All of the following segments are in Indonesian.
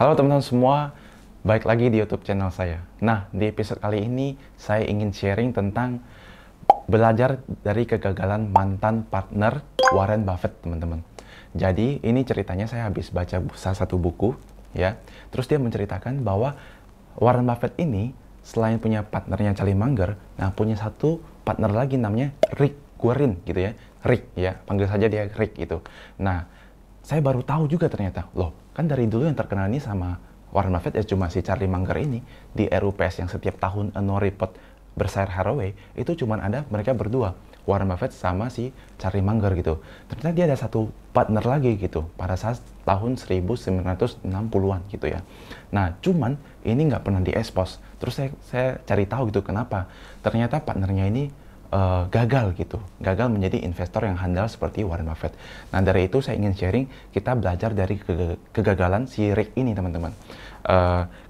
Halo teman-teman semua, balik lagi di YouTube channel saya. Nah, di episode kali ini saya ingin sharing tentang belajar dari kegagalan mantan partner Warren Buffett, teman-teman. Jadi, ini ceritanya saya habis baca salah satu buku, ya. Terus dia menceritakan bahwa Warren Buffett ini selain punya partnernya Charlie Munger, nah punya satu partner lagi namanya Rick Guerin gitu ya. Rick ya, panggil saja dia Rick gitu. Nah, saya baru tahu juga ternyata, loh kan dari dulu yang terkenal ini sama Warren Buffett ya cuma si Charlie Munger ini di RUPS yang setiap tahun annual report Berkshire Hathaway itu cuma ada mereka berdua, Warren Buffett sama si Charlie Munger gitu. Ternyata dia ada satu partner lagi gitu pada saat tahun 1960-an gitu ya. Nah cuman ini nggak pernah diekspos. Terus saya cari tahu gitu kenapa. Ternyata partnernya ini gagal gitu, gagal menjadi investor yang handal seperti Warren Buffett. Nah dari itu saya ingin sharing, kita belajar dari kegagalan si Rick ini teman-teman.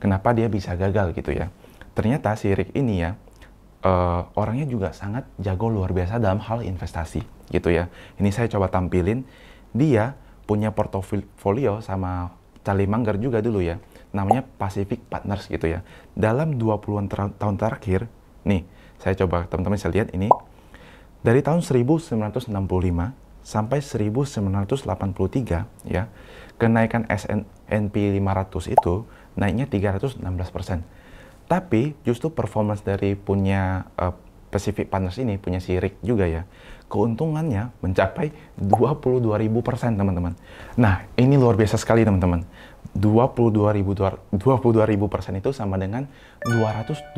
Kenapa dia bisa gagal gitu ya. Ternyata si Rick ini ya, orangnya juga sangat jago luar biasa dalam hal investasi gitu ya. Ini saya coba tampilin, dia punya portofolio sama Charlie Munger juga dulu ya, namanya Pacific Partners gitu ya. Dalam 20-an tahun terakhir, nih, saya coba teman-teman bisa lihat ini. Dari tahun 1965 sampai 1983 ya, kenaikan S&P 500 itu naiknya 316%. Tapi justru performance dari punya Pacific Partners ini, punya si Rick juga ya, keuntungannya mencapai 22.000% teman-teman. Nah, ini luar biasa sekali teman-teman. 22.000% itu sama dengan 220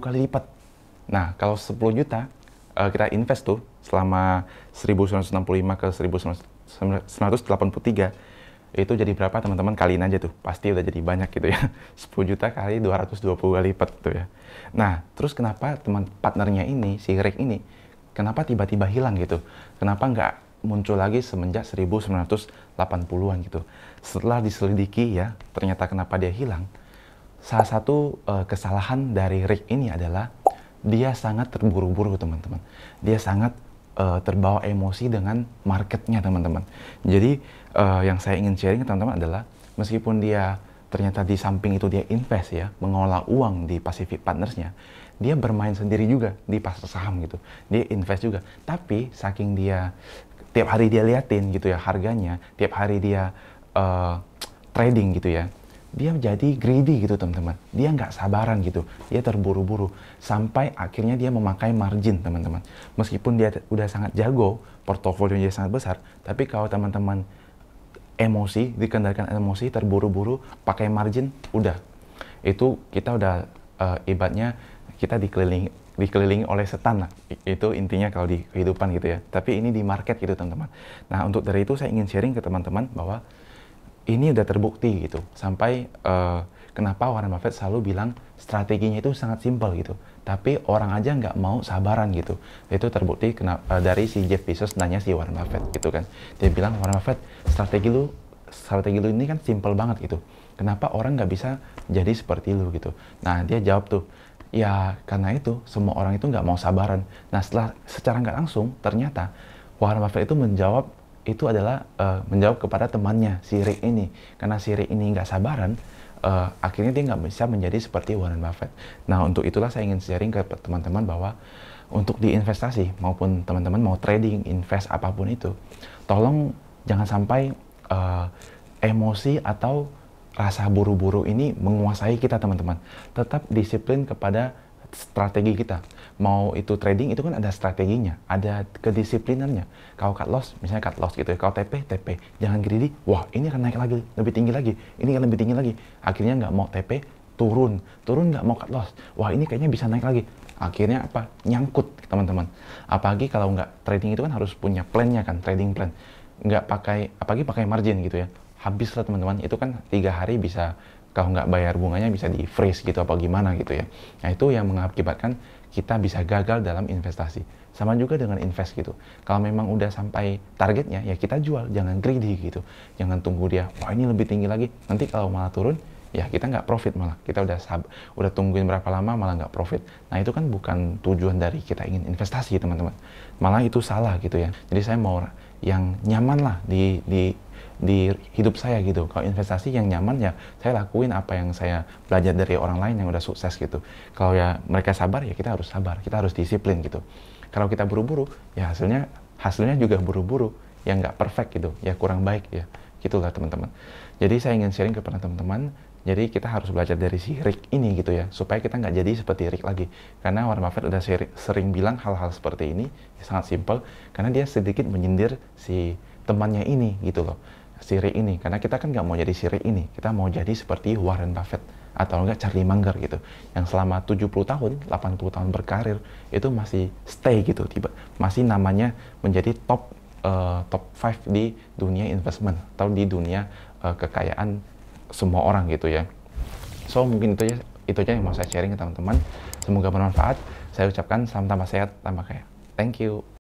kali lipat. Nah, kalau 10 juta kita invest tuh selama 1965 ke 1983, itu jadi berapa teman-teman? Kaliin aja tuh, pasti udah jadi banyak gitu ya. 10 juta kali 220 kali lipat tuh ya. Nah, terus kenapa teman partnernya ini, si Rick ini, kenapa tiba-tiba hilang gitu? Kenapa nggak muncul lagi semenjak 1980-an gitu? Setelah diselidiki ya, ternyata kenapa dia hilang, salah satu kesalahan dari Rick ini adalah dia sangat terburu-buru teman-teman. Dia sangat terbawa emosi dengan marketnya teman-teman. Jadi yang saya ingin sharing ke teman-teman adalah meskipun dia ternyata di samping itu dia invest ya, mengolah uang di Pacific Partners-nya, dia bermain sendiri juga di pasar saham gitu. Dia invest juga. Tapi saking dia tiap hari dia liatin gitu ya harganya, tiap hari dia trading gitu ya, dia jadi greedy gitu teman-teman. Dia nggak sabaran gitu, dia terburu-buru sampai akhirnya dia memakai margin teman-teman. Meskipun dia udah sangat jago, portofolionya sangat besar, tapi kalau teman-teman emosi, dikendalikan emosi, terburu-buru, pakai margin, udah itu kita udah ibaratnya kita dikelilingi oleh setan lah. Itu intinya kalau di kehidupan gitu ya. Tapi ini di market gitu teman-teman. Nah untuk dari itu saya ingin sharing ke teman-teman bahwa ini udah terbukti gitu, sampai kenapa Warren Buffett selalu bilang strateginya itu sangat simpel gitu, tapi orang aja nggak mau sabaran gitu. Itu terbukti dari si Jeff Bezos nanya si Warren Buffett gitu kan, dia bilang, Warren Buffett, strategi lu ini kan simpel banget gitu, kenapa orang nggak bisa jadi seperti lu gitu. Nah dia jawab tuh, ya karena itu semua orang itu nggak mau sabaran. Nah secara nggak langsung ternyata Warren Buffett itu menjawab, itu adalah menjawab kepada temannya si Rick ini, karena si Rick ini nggak sabaran, akhirnya dia nggak bisa menjadi seperti Warren Buffett. Nah untuk itulah saya ingin sharing ke teman-teman bahwa untuk di investasi maupun teman-teman mau trading, invest apapun itu, tolong jangan sampai emosi atau rasa buru-buru ini menguasai kita teman-teman. Tetap disiplin kepada strategi kita. Mau itu trading itu kan ada strateginya, ada kedisiplinannya. Kalau cut loss, misalnya cut loss gitu ya. Kalau TP, jangan greedy. Wah ini akan naik lagi, lebih tinggi lagi. Ini akan lebih tinggi lagi. Akhirnya nggak mau TP, turun nggak mau cut loss. Wah ini kayaknya bisa naik lagi. Akhirnya apa? Nyangkut teman-teman. Apalagi kalau nggak trading itu kan harus punya plannya kan, trading plan. Nggak pakai, apalagi pakai margin gitu ya. Habis lah teman-teman. Itu kan 3 hari bisa, kalau nggak bayar bunganya bisa di freeze gitu apa gimana gitu ya. Nah itu yang mengakibatkan kita bisa gagal dalam investasi. Sama juga dengan invest gitu. Kalau memang udah sampai targetnya ya kita jual, jangan greedy gitu. Jangan tunggu dia, wah ini lebih tinggi lagi. Nanti kalau malah turun, ya kita nggak profit, malah kita udah tungguin berapa lama malah nggak profit. Nah itu kan bukan tujuan dari kita ingin investasi teman-teman, malah itu salah gitu ya. Jadi saya mau yang nyaman lah di hidup saya gitu. Kalau investasi yang nyaman ya saya lakuin apa yang saya belajar dari orang lain yang udah sukses gitu. Kalau ya mereka sabar ya kita harus sabar, kita harus disiplin gitu. Kalau kita buru-buru ya hasilnya juga buru-buru, ya nggak perfect gitu, ya kurang baik ya, gitulah teman-teman. Jadi saya ingin sharing kepada teman-teman, jadi kita harus belajar dari si Rick ini gitu ya, supaya kita nggak jadi seperti Rick lagi. Karena Warren Buffett udah sering bilang hal-hal seperti ini, ya sangat simpel, karena dia sedikit menyindir si temannya ini gitu loh, si Rick ini. Karena kita kan nggak mau jadi si Rick ini, kita mau jadi seperti Warren Buffett atau enggak Charlie Munger gitu, yang selama 70 tahun, 80 tahun berkarir itu masih stay gitu, masih namanya menjadi top 5 di dunia investment atau di dunia kekayaan semua orang gitu ya. So mungkin itu aja yang mau saya sharing ke teman-teman. Semoga bermanfaat. Saya ucapkan salam tambah sehat, tambah kaya. Thank you.